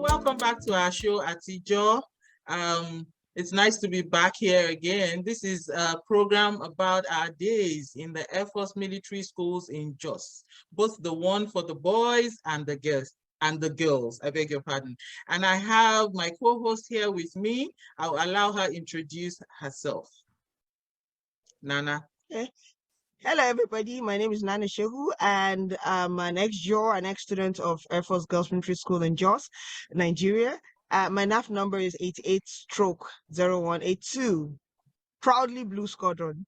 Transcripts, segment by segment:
Welcome back to our show, Atijo. It's nice to be back here again. This is a program about our days in the Air Force military schools in Jos, both the one for the boys and the girls, I beg your pardon. And I have my co-host here with me. I'll allow her introduce herself. Nana. Hello, everybody. My name is Nana Shehu, and I'm an ex-student of Air Force Girls Military School in Jos, Nigeria. My NAF number is 88/0182. Proudly Blue Squadron.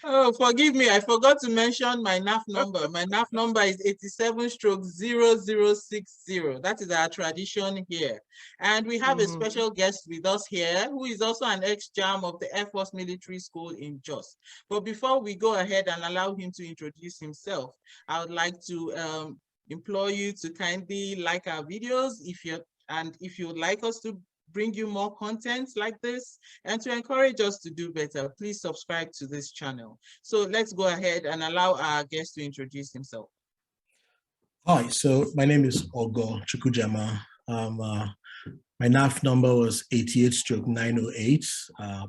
Oh, forgive me. I forgot to mention my NAF number. My NAF number is 87/0060. That is our tradition here. And we have a special guest with us here who is also an ex-JAM of the Air Force Military School in Jos. But before we go ahead and allow him to introduce himself, I would like to implore you to kindly like our videos if you would like us to bring you more content like this and to encourage us to do better, please subscribe to this channel. So let's go ahead and allow our guest to introduce himself. Hi, so my name is Ogochukwu Chukwujama. My NAF number was 88/908,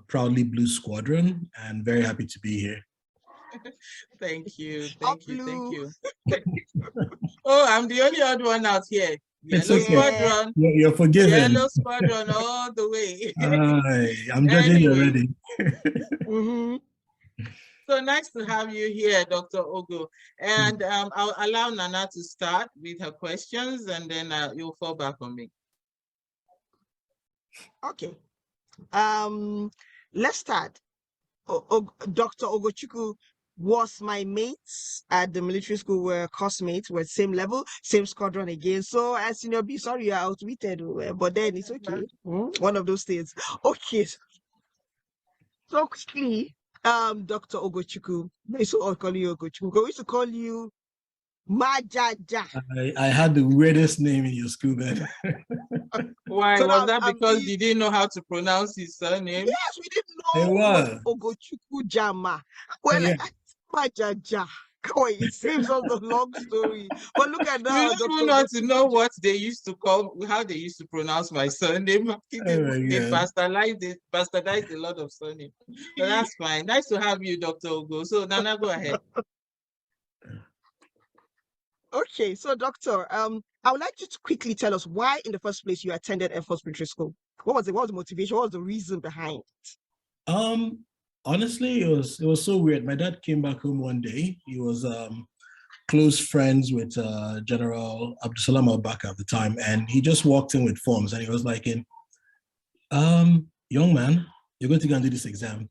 proudly Blue Squadron, and very happy to be here. Thank you. Oh, I'm the only odd one out here. Yellow Squadron. You're forgiven. Yellow Squadron all the way. I'm judging you already. So nice to have you here, Dr. Ogo. And I'll allow Nana to start with her questions, and then you'll fall back on me. Okay. Let's start. Dr. Ogochukwu was my mates at the military school, were classmates, were same level, same squadron again. So as senior B, sorry you're outwitted, but then it's okay. One of those things. Okay. So quickly, Dr. Ogochukwu, I used to call you Ogochukwu. We used to call you Majaja. I had the weirdest name in your school then. Why? So was that because you didn't know how to pronounce his surname? Yes, we didn't know. It was Ogochukwu Jama. Well, yeah. Majaja. It seems like a long story. But look at that. You don't want to know what they used to call, how they used to pronounce my surname. They bastardized a lot of surnames. But that's fine. Nice to have you, Dr. Ogo. So Nana, go ahead. Okay, so Doctor, I would like you to quickly tell us why in the first place you attended Air Force Military School. What was the motivation? What was the reason behind it? Honestly, it was so weird. My dad came back home one day. He was close friends with General Abdusalam al-Bakr at the time, and he just walked in with forms, and he was like, young man, you're going to go and do this exam.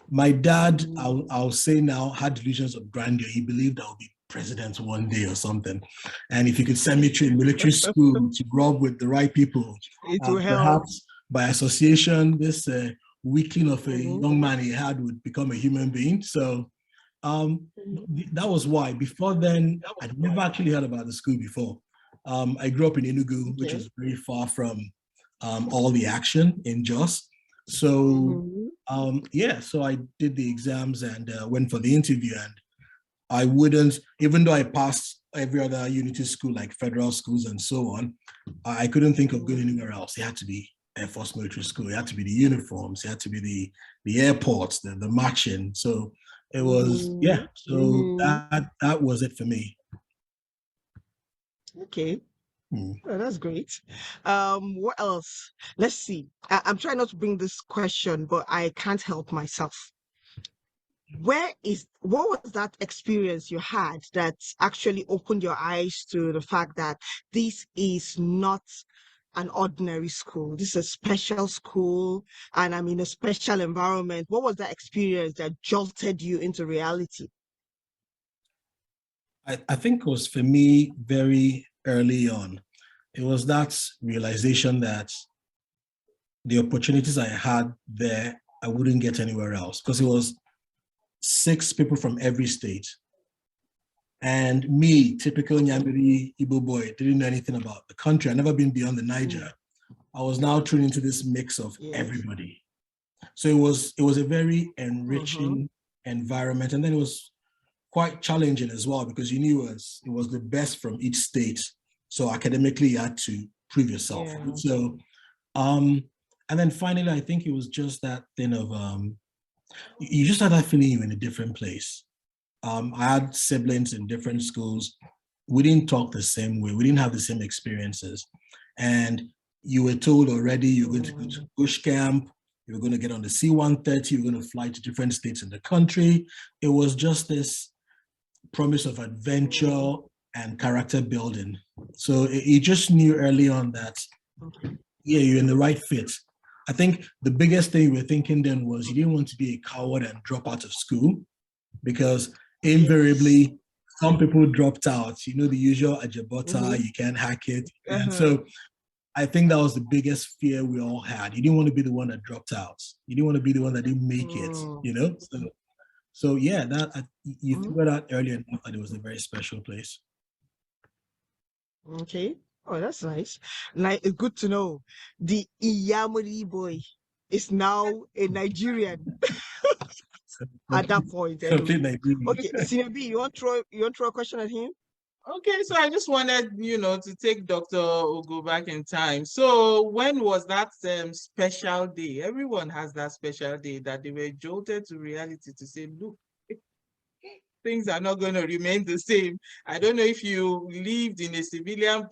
My dad, I'll say now, had delusions of grandeur. He believed I would be president one day or something, and if you could send me to a military school to grow up with the right people, perhaps by association, this weakling of a young man he had would become a human being. So that was why. Before then, I'd never actually heard about the school before. I grew up in Enugu, which is very far from all the action in Jos. So so I did the exams and went for the interview, and I wouldn't, even though I passed every other unity school like federal schools and so on, I couldn't think of going anywhere else. It had to be Air Force Military School. It had to be the uniforms. It had to be the airports, the marching. So it was, so that was it for me. Okay. Oh, that's great. What else? Let's see. I'm trying not to bring this question, but I can't help myself. What was that experience you had that actually opened your eyes to the fact that this is not an ordinary school? This is a special school, and I'm in a special environment. What was that experience that jolted you into reality? I think it was for me very early on. It was that realization that the opportunities I had there, I wouldn't get anywhere else because it was 6 people from every state. And me, typical Nyamiri Igbo boy, didn't know anything about the country. I'd never been beyond the Niger. I was now thrown into this mix of everybody. So it was a very enriching environment. And then it was quite challenging as well because you knew it was the best from each state. So academically you had to prove yourself. Yeah. So and then finally I think it was just that thing of you just had that feeling you're in a different place. I had siblings in different schools. We didn't talk the same way. We didn't have the same experiences. And you were told already you're going to go to bush camp, you were going to get on the C-130, you were going to fly to different states in the country. It was just this promise of adventure and character building. So you just knew early on that, yeah, you're in the right fit. I think the biggest thing we were thinking then was you didn't want to be a coward and drop out of school because invariably some people dropped out, you know, the usual ajabota, you can't hack it. And so I think that was the biggest fear we all had. You didn't want to be the one that dropped out. You didn't want to be the one that didn't make it, you know? So yeah, that you figured out earlier enough that it was a very special place. Okay. Oh, that's nice. Like, it's good to know the Iyamuri boy is now a Nigerian at that point. Anyway. Okay, CMB, you want to throw a question at him? Okay, so I just wanted, to take Dr. Ogo back in time. So when was that special day? Everyone has that special day that they were jolted to reality to say, look, things are not going to remain the same. I don't know if you lived in a civilian,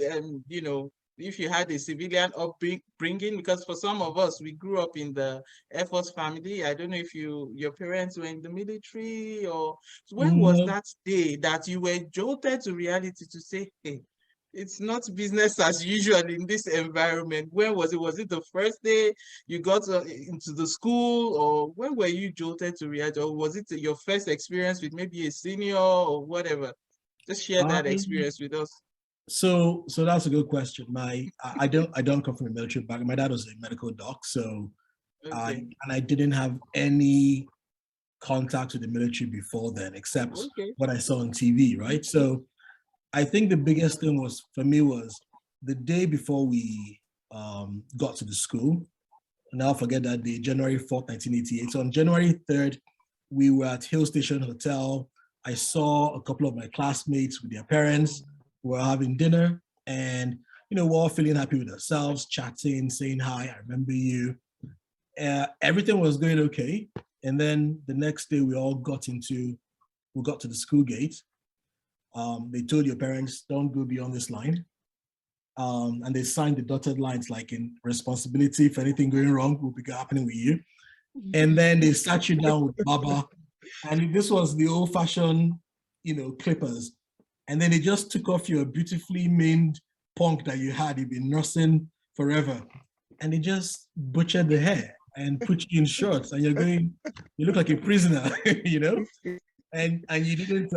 if you had a civilian upbringing, because for some of us, we grew up in the Air Force family. I don't know if your parents were in the military or when was that day that you were jolted to reality to say, hey, it's not business as usual in this environment? When was it? Was it the first day you got into the school, or when were you jolted to reality? Or was it your first experience with maybe a senior or whatever? Just share that experience with us. So that's a good question. I don't come from a military background. My dad was a medical doc, so I didn't have any contact with the military before then, except what I saw on TV, right? So I think the biggest thing for me was the day before we got to the school. And I'll forget that day, January 4th, 1988. So on January 3rd, we were at Hill Station Hotel. I saw a couple of my classmates with their parents. We were having dinner and, we're all feeling happy with ourselves, chatting, saying hi, I remember you. Everything was going okay. And then the next day we got to the school gate. They told your parents, don't go beyond this line. And they signed the dotted lines like in responsibility for anything going wrong will be happening with you. And then they sat you down with Baba. And this was the old fashioned, clippers. And then they just took off your beautifully maned punk that you had, you've been nursing forever. And they just butchered the hair and put you in shorts. And you look like a prisoner, and you didn't,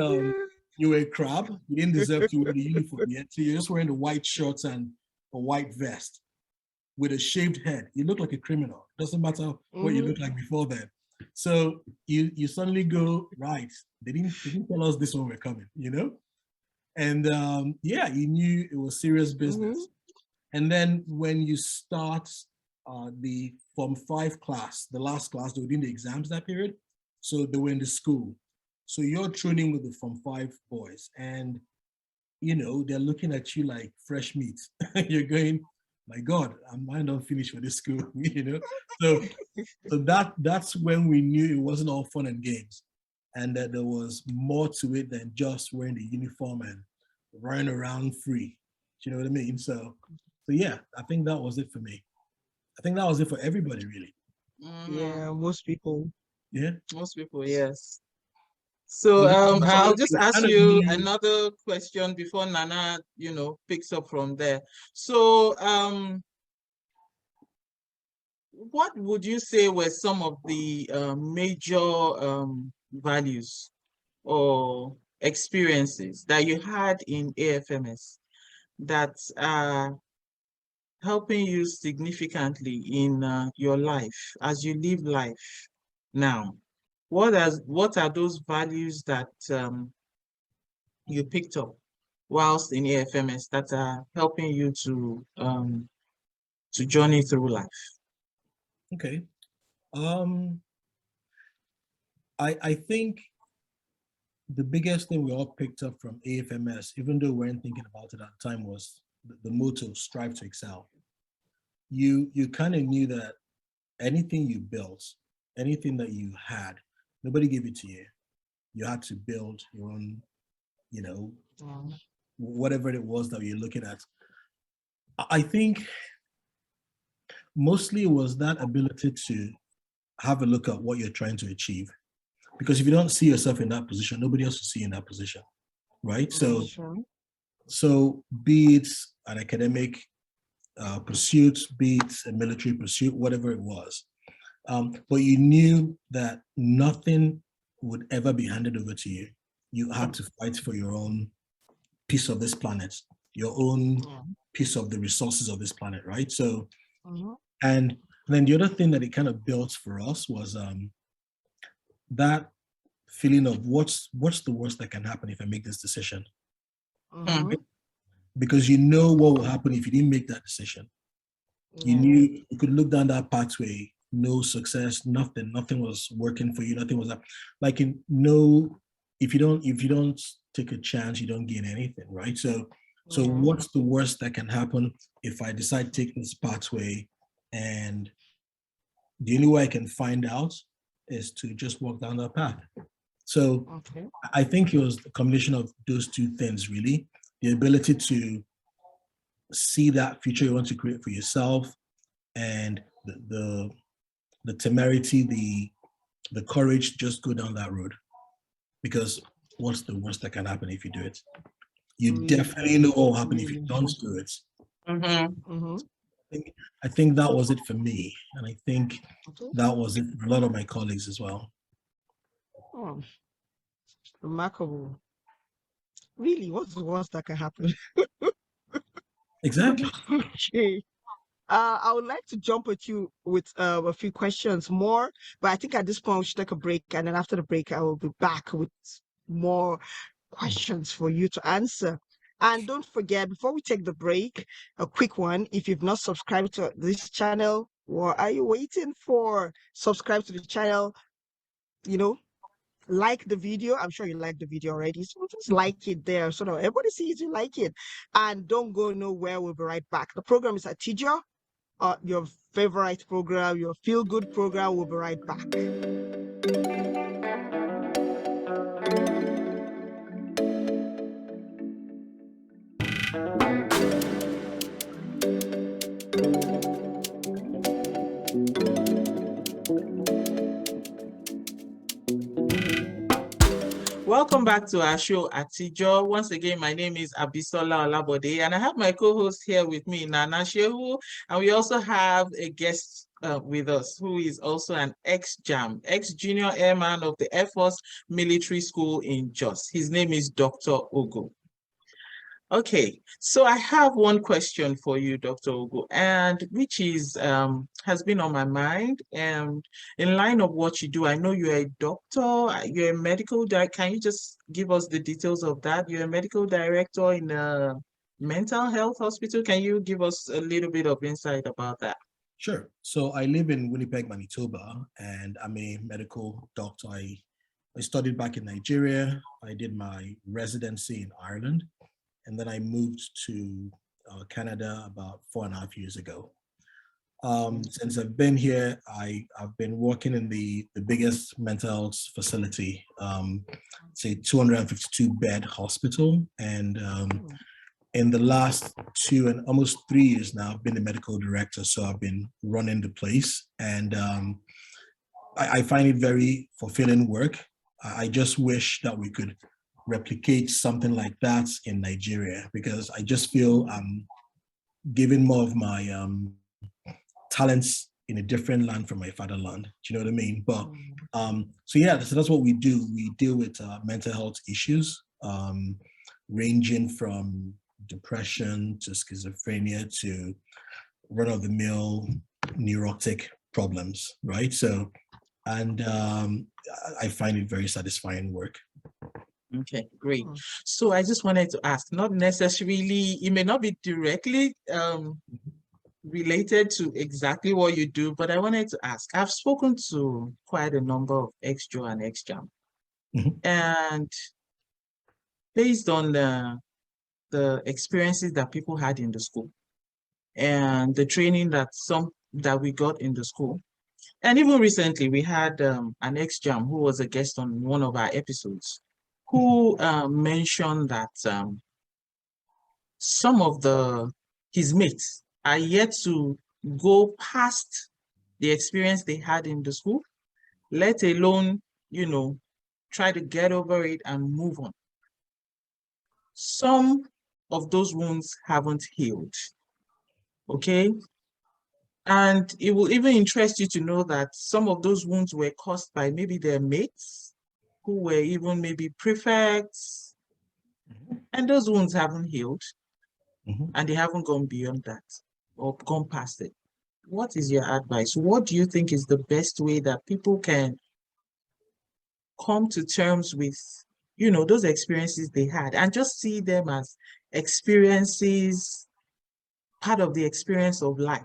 you were a crab. You didn't deserve to wear the uniform yet. So you're just wearing the white shorts and a white vest with a shaved head. You look like a criminal. Doesn't matter what you look like before then. So you suddenly go, right, they didn't tell us this one we're coming, And you knew it was serious business. And then when you start the Form 5 class, the last class, they were doing the exams that period. So they were in the school. So you're training with the Form 5 boys and, they're looking at you like fresh meat. You're going, my God, I'm not finished for this school, So that's when we knew it wasn't all fun and games and that there was more to it than just wearing the uniform and running around free. Do you know what I mean? So yeah, I think that was it for me. I think that was it for everybody, really. Yeah, most people. Yeah. Most people, yes. So I'll just ask you another question before Nana, picks up from there. So what would you say were some of the major values or experiences that you had in AFMS that are helping you significantly in your life as you live life now? What are those values that you picked up whilst in AFMS that are helping you to journey through life? Okay. I think the biggest thing we all picked up from AFMS, even though we weren't thinking about it at the time, was the motto, strive to excel. You kind of knew that anything you built, anything that you had, nobody gave it to you. You had to build your own, you know, whatever it was that you're looking at. I think mostly it was that ability to have a look at what you're trying to achieve. Because if you don't see yourself in that position, nobody else will see you in that position, right? So be it an academic pursuit, be it a military pursuit, whatever it was. But you knew that nothing would ever be handed over to you. You had to fight for your own piece of this planet, your own piece of the resources of this planet, right? So, and then the other thing that it kind of built for us was that feeling of what's the worst that can happen if I make this decision? Because you know what will happen if you didn't make that decision. You knew you could look down that pathway, no success, nothing was working for you, nothing was up. Like in no, if you don't take a chance, you don't gain anything, right? So what's the worst that can happen if I decide to take this pathway, and the only way I can find out is to just walk down that path. So I think it was the combination of those two things, really. The ability to see that future you want to create for yourself, and the temerity, the courage to just go down that road. Because what's the worst that can happen if you do it? You definitely know what will happen if you don't do it. I think that was it for me. And I think that was it for a lot of my colleagues as well. Oh, remarkable. Really, what's the worst that can happen? Exactly. Okay. I would like to jump at you with a few questions more, but I think at this point we should take a break, and then after the break, I will be back with more questions for you to answer. And don't forget, before we take the break, a quick one. If you've not subscribed to this channel, what are you waiting for? Subscribe to the channel, like the video. I'm sure you like the video already. So just like it there so that everybody sees you like it. And don't go nowhere. We'll be right back. The program is Atija, your favorite program, your feel-good program. We'll be right back. Welcome back to our show, Atijo. Once again, my name is Abisola Olabode, and I have my co-host here with me, Nana Shehu, and we also have a guest with us who is also an ex-JAM, ex-junior airman of the Air Force Military School in Jos. His name is Dr. Ogo. Okay, so I have one question for you, Dr. Ogo, and which is has been on my mind. And in line of what you do, I know you're a doctor, you're a medical director. Can you just give us the details of that? You're a medical director in a mental health hospital. Can you give us a little bit of insight about that? Sure. So I live in Winnipeg, Manitoba, and I'm a medical doctor. I studied back in Nigeria. I did my residency in Ireland. And then I moved to Canada about 4.5 years ago. Since I've been here, I've been working in the biggest mental health facility. It's a 252-bed hospital. And in the last 2 and almost 3 years now, I've been the medical director. So I've been running the place. And I find it very fulfilling work. I just wish that we could replicate something like that in Nigeria, because I just feel I'm giving more of my talents in a different land from my fatherland. Do you know what I mean? But so yeah, so that's what we do. We deal with mental health issues ranging from depression to schizophrenia to run-of-the-mill neurotic problems, right? So, and I find it very satisfying work. Okay, great. So I just wanted to ask, not necessarily, it may not be directly related to exactly what you do, but I wanted to ask, I've spoken to quite a number of ex-JO and ex-JAM, and based on the experiences that people had in the school and the training that we got in the school, and even recently we had an ex-JAM who was a guest on one of our episodes, who mentioned that some of his mates are yet to go past the experience they had in the school, let alone, try to get over it and move on. Some of those wounds haven't healed, okay? And it will even interest you to know that some of those wounds were caused by maybe their mates, who were even maybe prefects, and those wounds haven't healed, and they haven't gone beyond that or gone past it. What is your advice? What do you think is the best way that people can come to terms with, those experiences they had and just see them as experiences, part of the experience of life?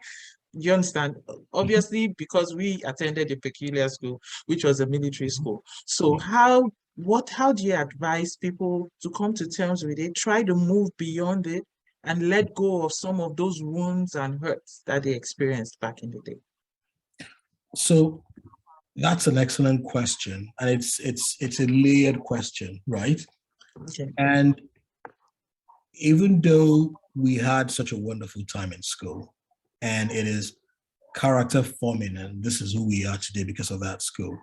You understand? Obviously, because we attended a peculiar school, which was a military school. So how do you advise people to come to terms with it, try to move beyond it, and let go of some of those wounds and hurts that they experienced back in the day? So that's an excellent question, and it's a layered question, right? Okay. And even though we had such a wonderful time in school, and it is character forming, and this is who we are today because of that school.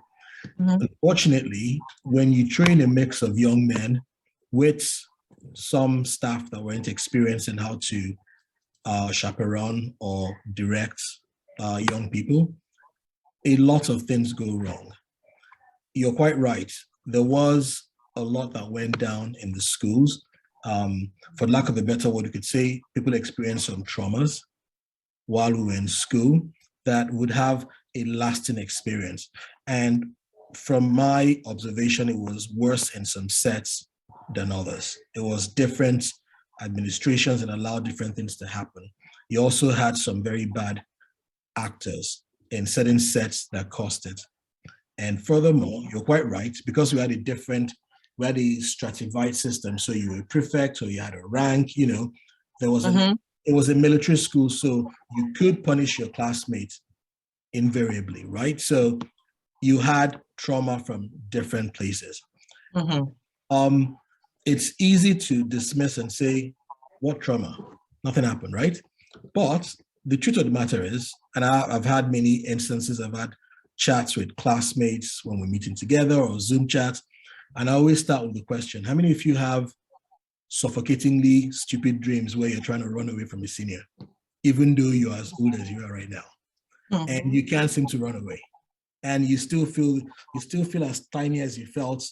Unfortunately, when you train a mix of young men with some staff that weren't experienced in how to chaperone or direct young people, a lot of things go wrong. You're quite right. There was a lot that went down in the schools. For lack of a better word, you could say people experienced some traumas while we were in school that would have a lasting experience. And from my observation, it was worse in some sets than others. It was different administrations that allowed different things to happen. You also had some very bad actors in certain sets that caused it. And furthermore, you're quite right, because we had a stratified system. So you were a prefect or you had a rank, there was it was a military school, so you could punish your classmates invariably, right? So you had trauma from different places. It's easy to dismiss and say, what trauma? Nothing happened, right? But the truth of the matter is, and I've had many instances, I've had chats with classmates when we're meeting together or Zoom chats, and I always start with the question, how many of you have suffocatingly stupid dreams where you're trying to run away from a senior, even though you're as old as you are right now, and you can't seem to run away, and you still feel as tiny as you felt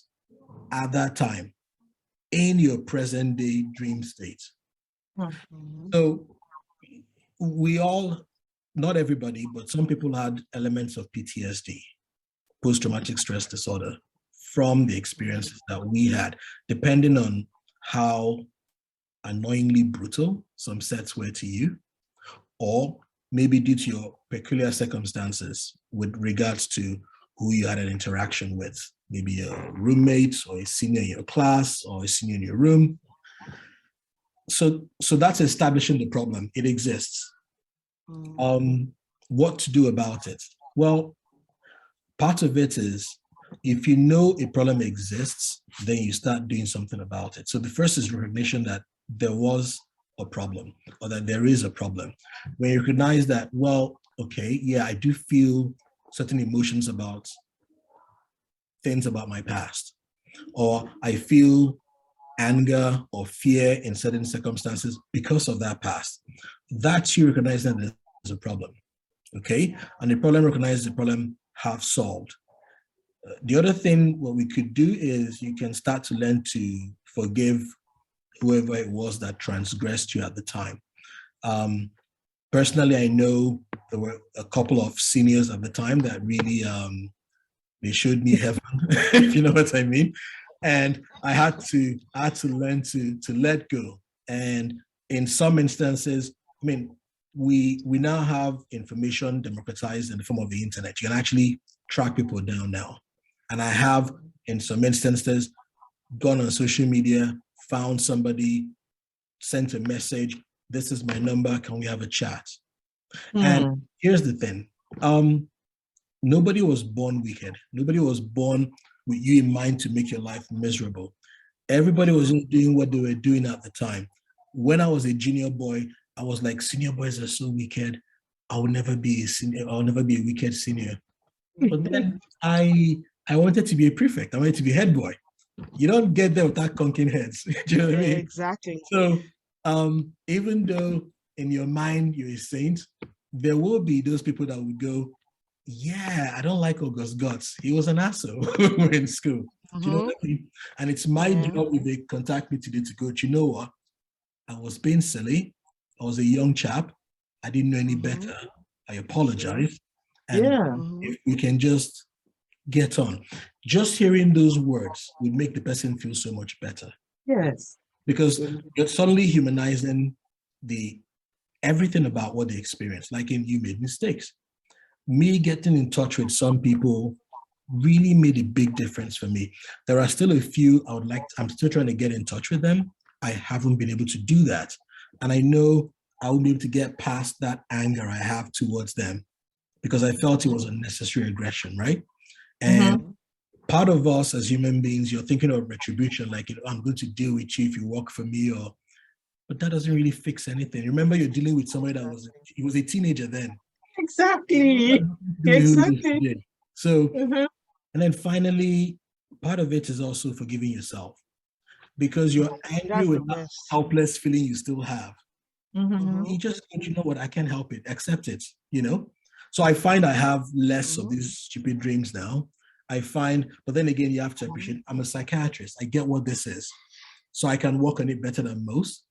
at that time in your present day dream state? So we all, not everybody, but some people had elements of PTSD, post-traumatic stress disorder, from the experiences that we had, depending on how annoyingly brutal some sets were to you, or maybe due to your peculiar circumstances with regards to who you had an interaction with, maybe a roommate or a senior in your class or a senior in your room. So that's establishing the problem. It exists. What to do about it? Well, part of it is, if you know a problem exists, then you start doing something about it. So the first is recognition that there was a problem, or that there is a problem. When you recognize that, well, okay, yeah, I do feel certain emotions about things about my past, or I feel anger or fear in certain circumstances because of that past. That's you recognizing that there's a problem, okay? And the problem recognized, the problem half solved. The other thing what we could do is you can start to learn to forgive whoever it was that transgressed you at the time. Personally, I know there were a couple of seniors at the time that really they showed me heaven, if you know what I mean. And I had to learn to let go. And in some instances, I mean, we now have information democratized in the form of the internet. You can actually track people down now. And I have, in some instances, gone on social media, found somebody, sent a message, this is my number, can we have a chat? And here's the thing. Nobody was born wicked. Nobody was born with you in mind to make your life miserable. Everybody was just doing what they were doing at the time. When I was a junior boy, I was like, senior boys are so wicked. I will never be a senior. I'll never be a wicked senior. But then I wanted to be a prefect. I wanted to be head boy. You don't get there without conking heads. Do you know what I mean? Exactly. So even though in your mind you're a saint, there will be those people that would go, yeah, I don't like August Guts. He was an asshole when we were in school. Do you know what I mean? And it's my job if they contact me today to go, you know what? I was being silly. I was a young chap. I didn't know any better. I apologize. And if we can just get on. Just hearing those words would make the person feel so much better. Yes. Because you're suddenly humanizing everything about what they experience. Like you made mistakes. Me getting in touch with some people really made a big difference for me. There are still a few I'm still trying to get in touch with them. I haven't been able to do that. And I know I will be able to get past that anger I have towards them because I felt it was unnecessary aggression, right? And part of us as human beings, you're thinking of retribution, like, I'm going to deal with you if you work for me, but that doesn't really fix anything. Remember, you're dealing with somebody he was a teenager then. Exactly. Exactly. So, and then finally, part of it is also forgiving yourself because you're angry with that helpless feeling you still have. You just, you know what, I can't help it, accept it, you know? So I find I have less of these stupid dreams now. But then again, you have to appreciate, I'm a psychiatrist. I get what this is. So I can work on it better than most.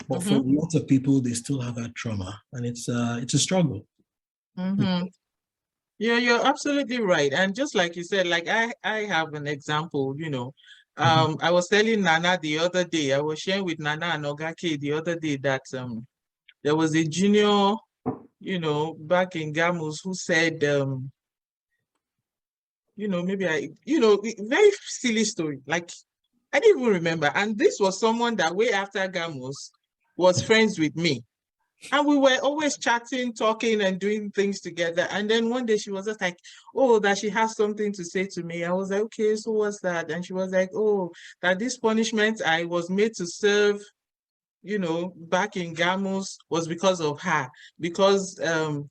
But for lots of people, they still have that trauma and it's a struggle. Yeah, you're absolutely right. And just like you said, like I have an example, I was telling Nana the other day, I was sharing with Nana and Ogake the other day that there was a junior, back in Gamus who said, very silly story. Like, I didn't even remember. And this was someone that way after Gamus was friends with me. And we were always chatting, talking, and doing things together. And then one day she was just like, oh, that she has something to say to me. I was like, okay, so what's that? And she was like, oh, that this punishment I was made to serve, back in Gamus was because of her. Because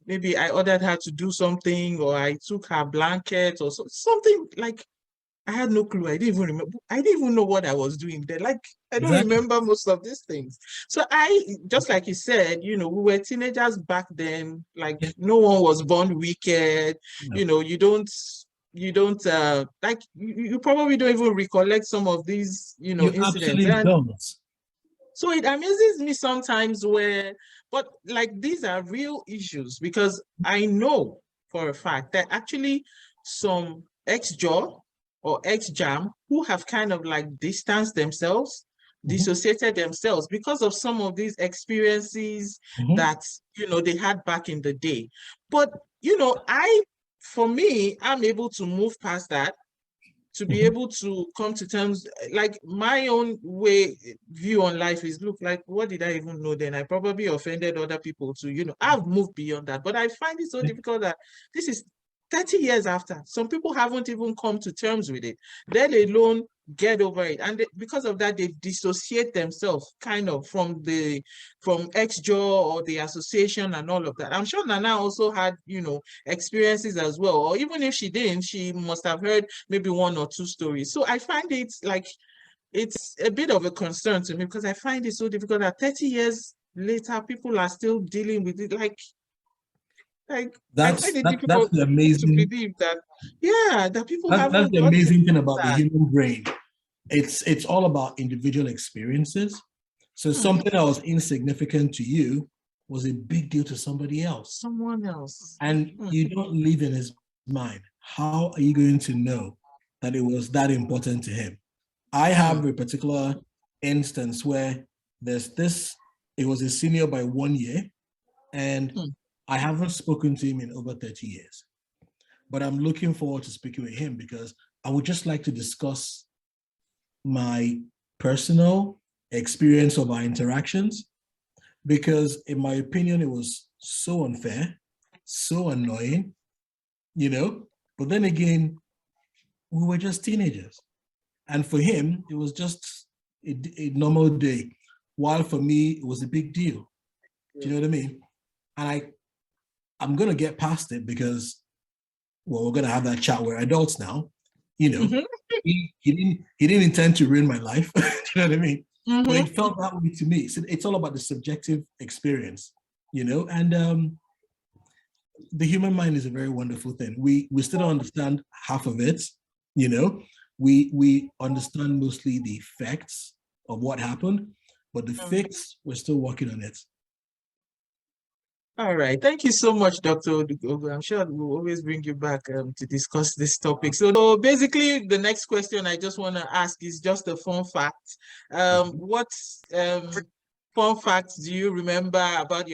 maybe I ordered her to do something or I took her blanket or something like, I had no clue. I didn't even remember. I didn't even know what I was doing there. Like, I don't remember most of these things. So just like you said, we were teenagers back then. Like, no one was born wicked. No. You don't like, you probably don't even recollect some of these, incidents. Absolutely don't. So it amazes me sometimes but like, these are real issues because I know for a fact that actually some ex-jaw or ex-jam who have kind of like distanced themselves, dissociated themselves because of some of these experiences that, they had back in the day. But, for me, I'm able to move past that, to be able to come to terms, like my own view on life is, look, like, what did I even know then? I probably offended other people too, I've moved beyond that, but I find it so difficult that this is 30 years after. Some people haven't even come to terms with it, let alone get over it. And because of that, they dissociate themselves kind of from ex-jaw or the association and all of that. I'm sure Nana also had, experiences as well. Or even if she didn't, she must have heard maybe one or two stories. So I find it like, it's a bit of a concern to me because I find it so difficult that 30 years later, people are still dealing with it. Like that's the amazing to believe that, that people haven't. That's the amazing thing about the human brain. it's all about individual experiences. So something that was insignificant to you was a big deal to somebody else. Someone else. And you don't live in his mind. How are you going to know that it was that important to him? I have a particular instance where it was a senior by 1 year, and I haven't spoken to him in over 30 years. But I'm looking forward to speaking with him because I would just like to discuss my personal experience of our interactions, because in my opinion, it was so unfair, so annoying, but then again, we were just teenagers. And for him, it was just a normal day, while for me, it was a big deal. Do you know what I mean? And I'm going to get past it because, well, we're going to have that chat. We're adults now. He didn't intend to ruin my life. Do you know what I mean? But it felt that way to me. So it's all about the subjective experience, and the human mind is a very wonderful thing. We still don't understand half of it, We understand mostly the effects of what happened, but the fix, we're still working on it. All right. Thank you so much, Dr. Odugogo. I'm sure we'll always bring you back to discuss this topic. So basically, the next question I just want to ask is just a fun fact. What fun facts do you remember about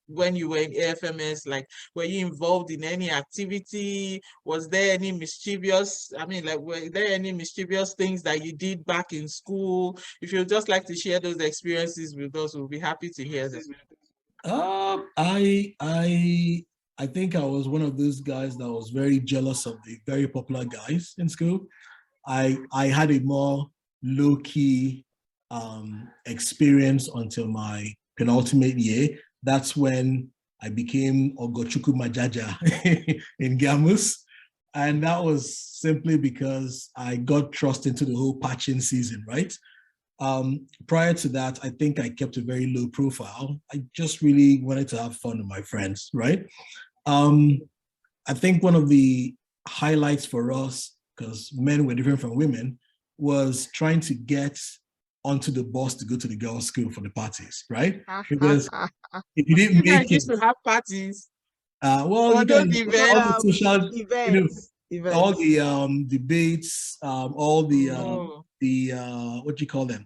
when you were in AFMS? Like, were you involved in any activity? Was there any mischievous, were there any mischievous things that you did back in school? If you'd just like to share those experiences with us, we'll be happy to hear them. I think I was one of those guys that was very jealous of the very popular guys in school. I had a more low-key experience until my penultimate year. That's when I became Ogochukwu Chukwujama in Gamus. And that was simply because I got thrust into the whole patching season, right? Prior to that, I think I kept a very low profile. I just really wanted to have fun with my friends, right? I think one of the highlights for us, because men were different from women, was trying to get onto the bus to go to the girls' school for the parties, right? Because if you didn't make it, used to have parties. Well, you guys, all the social events. All the debates, all the what do you call them?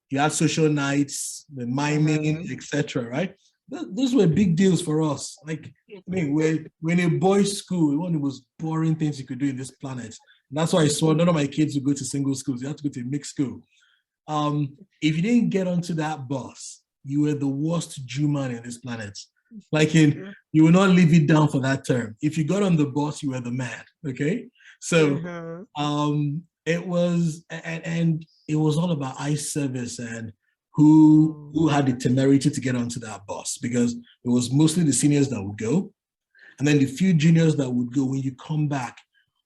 You had social nights, the miming, etc. Right? Those were big deals for us. Like, we're in a boys' school, one of the most boring things you could do in this planet. And that's why I swore none of my kids would go to single schools. You have to go to a mixed school. If you didn't get onto that bus, you were the worst Jew man in this planet. Like, you will not leave it down for that term. If you got on the bus, you were the man. Okay, so it was, and it was all about eye service and who had the temerity to get onto that bus, because it was mostly the seniors that would go, and then the few juniors that would go. When you come back,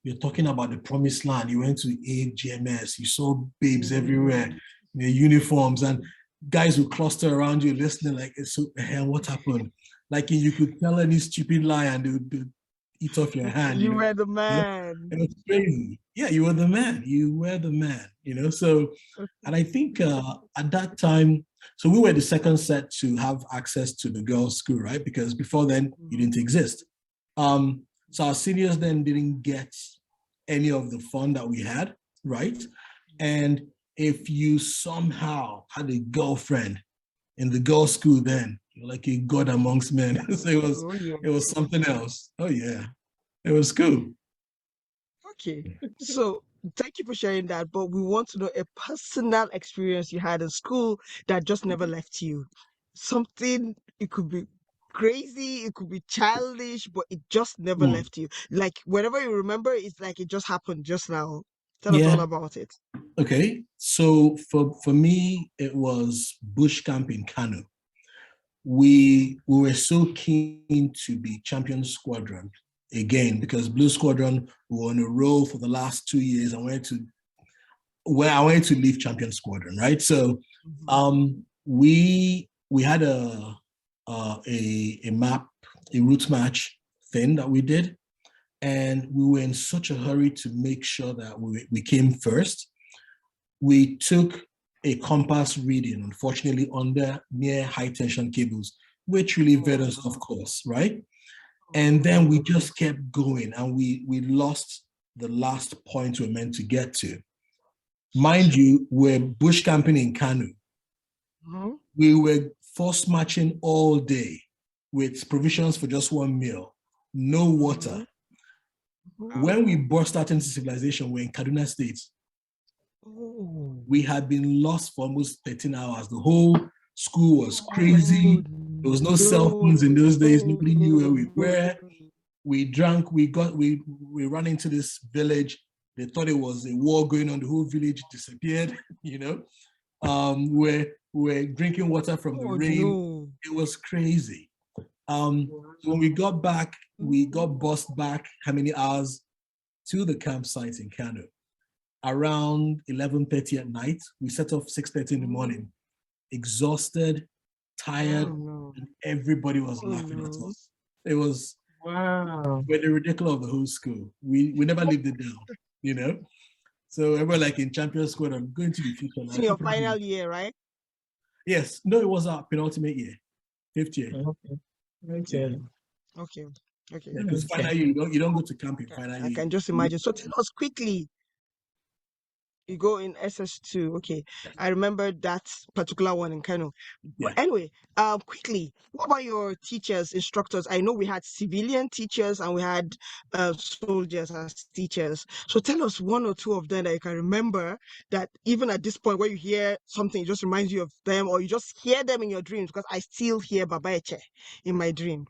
you're talking about the promised land. You went to GMS, you saw babes everywhere, their uniforms, and guys would cluster around you listening like, so, what happened? Like, you could tell any stupid lie and they would eat off your hand. You were the man. It was crazy. Yeah, you were the man. You were the man, So, and I think at that time, so we were the second set to have access to the girls' school, right? Because before then, you didn't exist. So our seniors then didn't get any of the fun that we had, right? And if you somehow had a girlfriend in the girls' school, then you're like a god amongst men. So it was something else. Oh yeah, it was cool. Okay, so thank you for sharing that. But we want to know a personal experience you had in school that just never left you. Something, it could be crazy, it could be childish, but it just never left you. Like, whenever you remember, it's like it just happened just now. Tell us all about it. Okay, so for me, it was bush camp in Kano. We were so keen to be champion squadron again, because Blue Squadron were on a roll for the last 2 years. I wanted to leave champion squadron, right? So we had a route match thing that we did, and we were in such a hurry to make sure that we came first. we took a compass reading, unfortunately, under near high tension cables, which really veered us off course, right? And then we just kept going, and we lost the last point we were meant to get to. Mind you, we're bush camping in Kanu. We were force marching all day with provisions for just one meal, no water. When we burst out into civilization, we're in Kaduna State. We had been lost for almost 13 hours. The whole school was crazy. There was no cell phones in those days. Nobody knew where we were. We drank, we ran into this village. They thought it was a war going on. The whole village disappeared, you know. We're drinking water from the rain. No. It was crazy. When we got back, we got bussed back how many hours to the campsite in Kano. Around 11:30 at night. We set off 6:30 in the morning, exhausted, tired, and everybody was laughing at us. It was we're the ridiculous of the whole school. We never lived it down, you know. So everyone like in champion squad, I'm going to the future. It's your final year, right? Yes. No, it was our penultimate year, 5th year. Okay. Yeah, because final year you don't go to camp in final year. I can just imagine. So tell us quickly. You go in SS2. Okay. I remember that particular one in Kano. Yeah. But anyway, quickly, what about your teachers, instructors? I know we had civilian teachers and we had soldiers as teachers. So tell us one or two of them that you can remember that even at this point where you hear something, it just reminds you of them, or you just hear them in your dreams, because I still hear Baba Eche in my dream.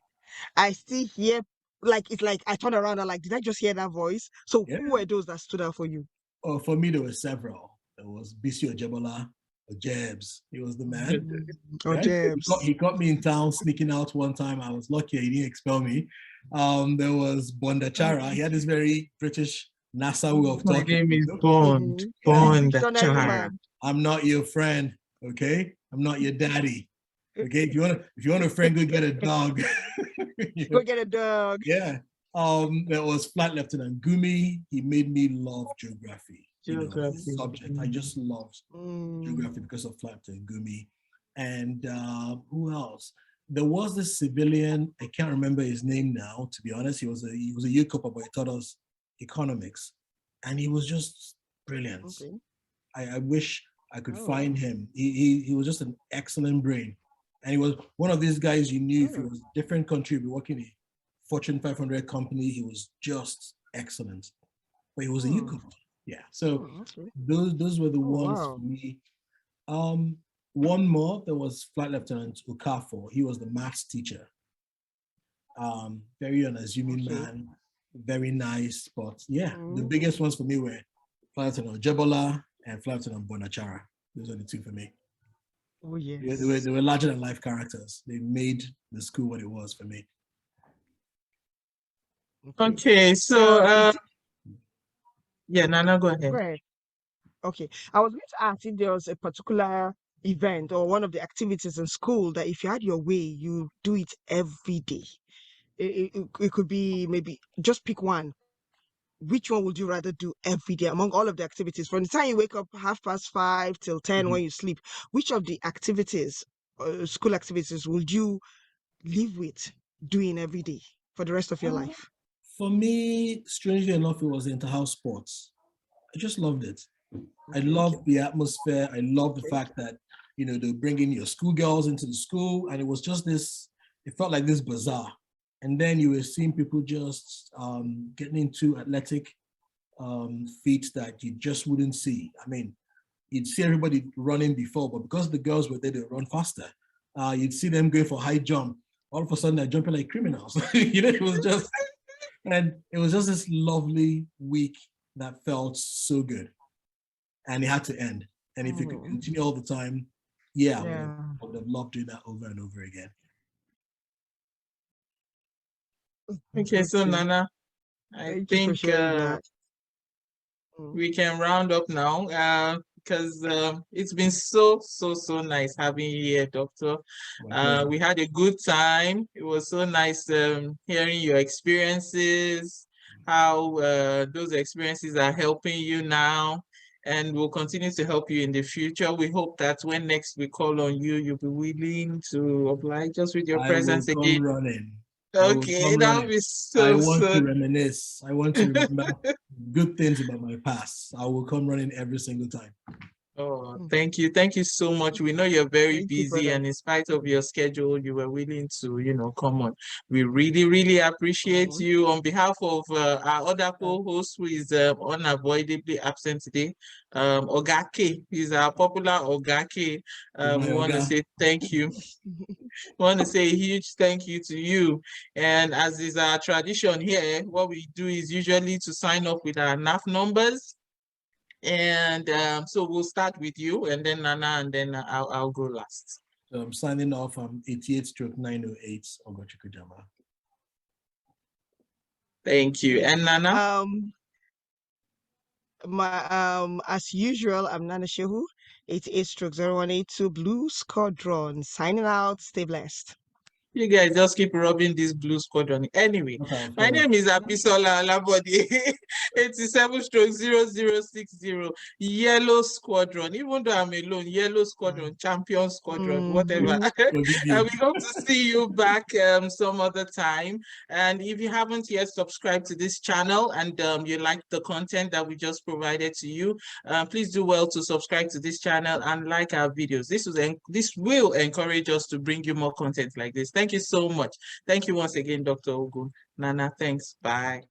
I still hear, like, it's like I turn around and like, did I just hear that voice? So who were those that stood out for you? Oh, for me, there were several. There was Bisi Ojebola, Ojebs. He was the man. Ojebs. He caught me in town sneaking out one time. I was lucky he didn't expel me. There was Bondachara. He had this very British NASA way of talking. My name is Bondachara. I'm not your friend, okay? I'm not your daddy. Okay, if you want a friend, go get a dog. Go get a dog. Yeah. There was Flight Lieutenant Gumi. He made me love geography. Subject. I just loved geography because of Flight Lieutenant Gumi. And who else? There was this civilian. I can't remember his name now. To be honest, he was a youth corps, but he taught us economics, and he was just brilliant. Okay. I wish I could find him. He was just an excellent brain, and he was one of these guys you knew if he was a different country, be working in Fortune 500 company, he was just excellent. But he was a youth corps. Yeah. So those were the ones for me. One more, there was Flight Lieutenant Ukafo. He was the maths teacher. Very unassuming man, very nice. But yeah, the biggest ones for me were Flight Lieutenant Jebola and Flight Lieutenant Bonachara. Those are the two for me. Oh yes. They were larger than life characters. They made the school what it was for me. Okay, so yeah, Nana, go ahead. Right. Okay, I was going to ask if there was a particular event or one of the activities in school that if you had your way, you do it every day. It could be maybe just pick one. Which one would you rather do every day among all of the activities? From the time you wake up 5:30 till 10 when you sleep, which of the activities, school activities, would you live with doing every day for the rest of your life? For me, strangely enough, it was inter-house sports. I just loved it. I loved the atmosphere. I loved the fact that, you know, they were bringing your schoolgirls into the school, and it was just this, it felt like this bazaar. And then you were seeing people just getting into athletic feats that you just wouldn't see. I mean, you'd see everybody running before, but because the girls were there, they run faster. You'd see them going for high jump. All of a sudden, they're jumping like criminals. You know, it was just this lovely week that felt so good. And it had to end. And if you could continue all the time, I would have loved doing that over and over again. Okay, so Nana, I think we can round up now because it's been so nice having you here, Doctor. We had a good time. It was so nice hearing your experiences, how those experiences are helping you now. and we'll continue to help you in the future. We hope that when next we call on you, you'll be willing to oblige us with your presence I will come again. running. Okay, that'll be I so, want so. to reminisce. I want to remember good things about my past. I will come running every single time. Oh, thank you. Thank you so much. We know you're very Thank you, busy, brother. and in spite of your schedule, you were willing to, come on. We really, really appreciate you. On behalf of our other co-host who is unavoidably absent today, Ogake, he's our popular Ogake. We want to say thank you. We want to say a huge thank you to you. And as is our tradition here, what we do is usually to sign off with our NAF numbers. And so we'll start with you, and then Nana, and then I'll go last. So I'm signing off. 88/908 Ogochukwu Chukwujama. Thank you. And Nana? As usual, I'm Nana Shehu, 88/0182 Blue Squadron. Signing out. Stay blessed. You guys just keep rubbing this Blue Squadron. Anyway, my name is Abisola Alabodi, 87/0060, Yellow Squadron. Even though I'm alone, Yellow Squadron, Champion Squadron, whatever. And we hope to see you back some other time. And if you haven't yet subscribed to this channel and you like the content that we just provided to you, please do well to subscribe to this channel and like our videos. This will encourage us to bring you more content like this. Thank you so much. Thank you once again, Dr. Ogun. Nana, thanks. Bye.